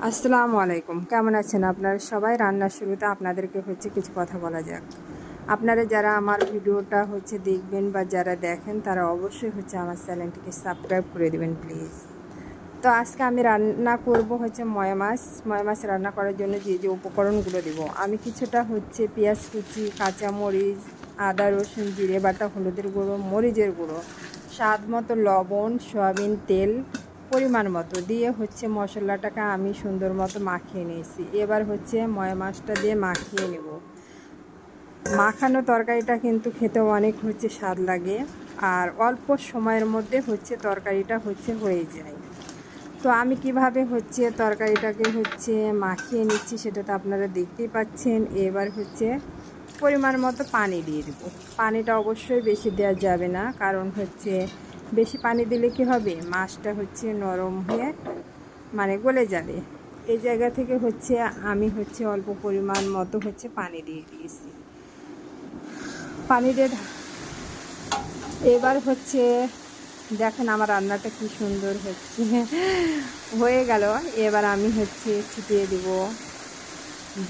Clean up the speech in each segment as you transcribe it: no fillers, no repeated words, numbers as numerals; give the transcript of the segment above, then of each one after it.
আসসালামু আলাইকুম, কেমন আছেন আপনারা সবাই? রান্নার শুরুতে আপনাদেরকে কিছু কথা বলা যাক। আপনারা যারা আমার ভিডিওটা দেখবেন বা যারা দেখেন তারা অবশ্যই আমার চ্যানেলটিকে সাবস্ক্রাইব করে দেবেন প্লিজ। তো আজকে আমি রান্না করব ময়া মাছ রান্না করার জন্য যে উপকরণগুলো দেব, আমি কিছুটা পেঁয়াজ কুচি, কাঁচামরিচ, আদা রসুন জিরে বাটা, হলুদের গুঁড়ো, মরিচের গুঁড়ো, স্বাদ মতো লবণ, সয়াবিন তেল পরিমাণ মতো দিয়ে মশলাটাকে আমি সুন্দর মতো মাখিয়ে নিয়েছি। এবার ময়া মাছটা দিয়ে মাখিয়ে নেব। মাখানো তরকারিটা কিন্তু খেতে অনেক স্বাদ লাগে, আর অল্প সময়ের মধ্যে তরকারিটা হয়ে যায়। তো আমি কিভাবে তরকারিটাকে মাখিয়ে নিচ্ছি সেটা তো আপনারা দেখতেই পাচ্ছেন। এবার পরিমাণ মতো পানি দিয়ে দেবো। পানিটা অবশ্যই বেশি দেওয়া যাবে না, কারণ বেশি পানি দিলে কি হবে, মাছটা নরম হয়ে গলে যাবে। এই জায়গা থেকে আমি অল্প পরিমাণ মতো পানি দিয়ে দিয়েছি। পানি দিয়ে এবার দেখেন আমার রান্নাটা কি সুন্দর হয়ে গেল। এবার আমি ছিটিয়ে দেব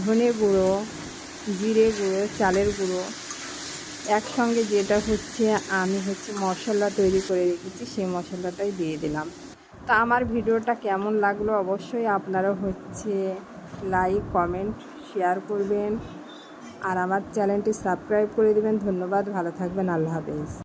ধনে গুঁড়ো, জিরে গুঁড়ো, চালের গুঁড়ো একসঙ্গে, যেটা আমি মশলা তৈরি করে রেখেছি সেই মশলাটাই দিয়ে দিলাম। তা আমার ভিডিওটা কেমন লাগলো অবশ্যই আপনারা লাইক, কমেন্ট, শেয়ার করবেন, আর আমার চ্যানেলটি সাবস্ক্রাইব করে দেবেন। ধন্যবাদ, ভালো থাকবেন, আল্লাহ হাফেজ।